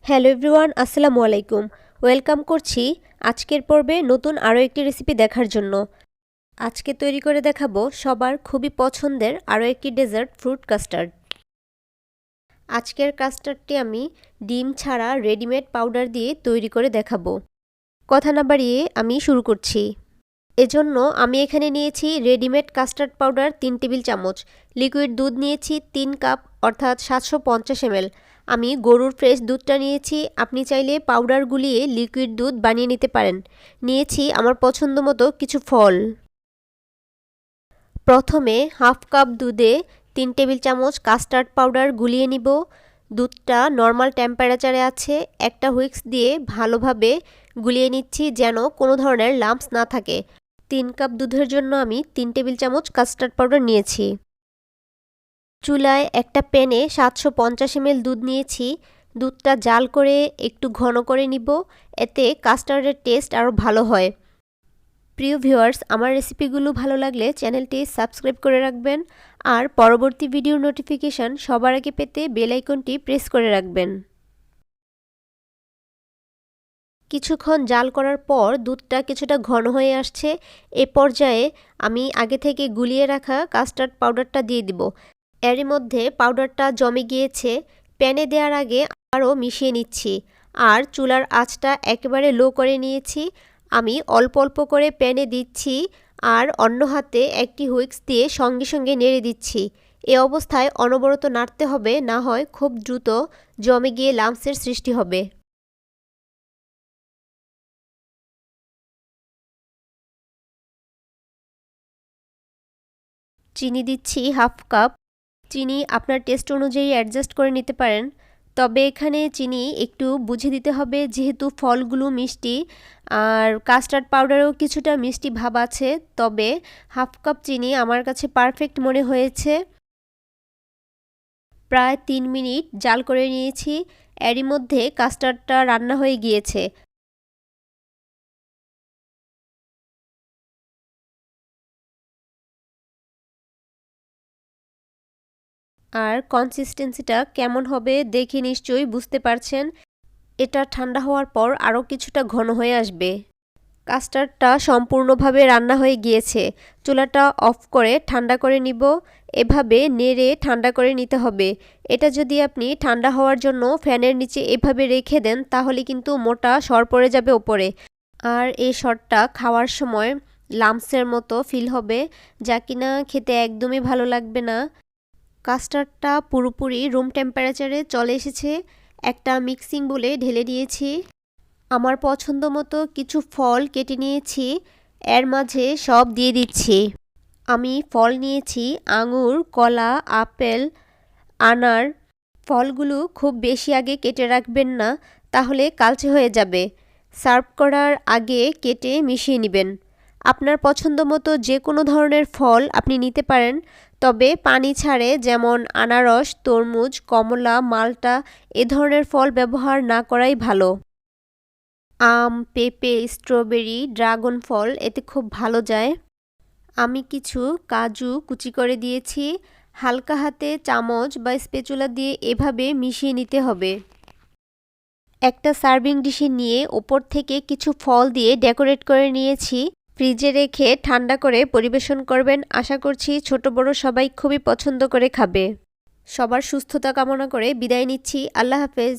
Hello everyone, আসসালামু আলাইকুম। Welcome করছি আজকের পর্বে নতুন আরও একটি রেসিপি দেখার জন্য। আজকে তৈরি করে দেখাবো সবার খুবই পছন্দের আরও একটি ডেজার্ট ফ্রুট কাস্টার্ড। আজকের কাস্টার্ডটি আমি ডিম ছাড়া রেডিমেড পাউডার দিয়ে তৈরি করে দেখাবো। কথা না বাড়িয়ে আমি শুরু করছি। এজন্য আমি এখানে নিয়েছি রেডিমেড কাস্টার্ড পাউডার 3 টেবিল চামচ, লিকুইড দুধ নিয়েছি 3 কাপ অর্থাৎ 750 ml। আমি গরুর ফ্রেশ দুধটা নিয়েছি, আপনি চাইলে পাউডার গুলিয়ে লিকুইড দুধ বানিয়ে নিতে পারেন। নিয়েছি আমার পছন্দ মতো কিছু ফল। প্রথমে হাফ কাপ দুধে 3 টেবিল চামচ কাস্টার্ড পাউডার গুলিয়ে নিব। দুধটা নর্মাল টেম্পারেচারে আছে, একটা হুইস্ক দিয়ে ভালোভাবে গুলিয়ে নিচ্ছি যেন কোনো ধরনের লাম্পস না থাকে। 3 কাপ দুধের জন্য আমি 3 টেবিল চামচ কাস্টার্ড পাউডার নিয়েছি। চুলায় একটা প্যানে 750 ml দুধ নিয়েছি। দুধটা জাল করে একটু ঘন করে নিব, এতে কাস্টার্ডের টেস্ট আরও ভালো হয়। প্রিয় ভিউয়ার্স, আমার রেসিপিগুলো ভালো লাগলে চ্যানেলটি সাবস্ক্রাইব করে রাখবেন আর পরবর্তী ভিডিওর নোটিফিকেশান সবার আগে পেতে বেল আইকনটি প্রেস করে রাখবেন। কিছুক্ষণ জাল করার পর দুধটা কিছুটা ঘন হয়ে আসছে। এ পর্যায়ে আমি আগে থেকে গুলিয়ে রাখা কাস্টার্ড পাউডারটা দিয়ে দিব। এরই মধ্যে পাউডারটা জমে গিয়েছে। প্যানে দেওয়ার আগে আরও মিশিয়ে নিচ্ছি আর চুলার আঁচটা একেবারে লো করে নিয়েছি। আমি অল্প অল্প করে প্যানে দিচ্ছি আর অন্য হাতে একটি হুইস্ক দিয়ে সঙ্গে সঙ্গে নেড়ে দিচ্ছি। এ অবস্থায় অনবরত নাড়তে হবে, না হয় খুব দ্রুত জমে গিয়ে লাম্পসের সৃষ্টি হবে। চিনি দিচ্ছি হাফ কাপ। চিনি আপনার টেস্ট অনুযায়ী অ্যাডজাস্ট করে নিতে পারেন, তবে এখানে চিনি একটু বুঝে দিতে হবে যেহেতু ফলগুলো মিষ্টি আর কাস্টার্ড পাউডারেও কিছুটা মিষ্টি ভাব আছে। তবে হাফ কাপ চিনি আমার কাছে পারফেক্ট মনে হয়েছে। প্রায় 3 মিনিট জাল করে নিয়েছি, এরই মধ্যে কাস্টার্ডটা রান্না হয়ে গিয়েছে। আর কনসিস্টেন্সিটা কেমন হবে দেখে নিশ্চয়ই বুঝতে পারছেন। এটা ঠান্ডা হওয়ার পর আরও কিছুটা ঘন হয়ে আসবে। কাস্টার্ডটা সম্পূর্ণভাবে রান্না হয়ে গিয়েছে। চুলাটা অফ করে ঠান্ডা করে নিব। এভাবে নেড়ে ঠান্ডা করে নিতে হবে। এটা যদি আপনি ঠান্ডা হওয়ার জন্য ফ্যানের নিচে এভাবে রেখে দেন তাহলে কিন্তু মোটা সর পড়ে যাবে ওপরে, আর এই সরটা খাওয়ার সময় লাম্পসের মতো ফিল হবে, যা কিনা খেতে একদমই ভালো লাগবে না। কাস্টার্ডটা পুরোপুরি রুম টেম্পারেচারে চলে এসেছে। একটা মিক্সিং বোলে ঢেলে দিয়েছি। আমার পছন্দ মতো কিছু ফল কেটে নিয়েছি, এর মাঝে সব দিয়ে দিচ্ছি। আমি ফল নিয়েছি আঙুর, কলা, আপেল, আনার। ফলগুলো খুব বেশি আগে কেটে রাখবেন না, তাহলে কালচে হয়ে যাবে। সার্ভ করার আগে কেটে মিশিয়ে নেবেন। আপনার পছন্দ মতো যে কোনো ধরনের ফল আপনি নিতে পারেন, তবে পানি ছাড়ে, যেমন আনারস, তরমুজ, কমলা, মাল্টা এ ধরনের ফল ব্যবহার না করাই ভালো। আম, পেঁপে, স্ট্রবেরি, ড্রাগন ফল এতে খুব ভালো যায়। আমি কিছু কাজু কুচি করে দিয়েছি। হালকা হাতে চামচ বা স্প্যাচুলা দিয়ে এভাবে মিশিয়ে নিতে হবে। একটা সার্ভিং ডিশে নিয়ে ওপর থেকে কিছু ফল দিয়ে ডেকোরেট করে নিয়েছি। ফ্রিজে রেখে ঠান্ডা করে পরিবেশন করবেন। আশা করছি ছোট বড় সবাই খুবই পছন্দ করে খাবে। সবার সুস্থতা কামনা করে বিদায় নিচ্ছি। আল্লাহ হাফেজ।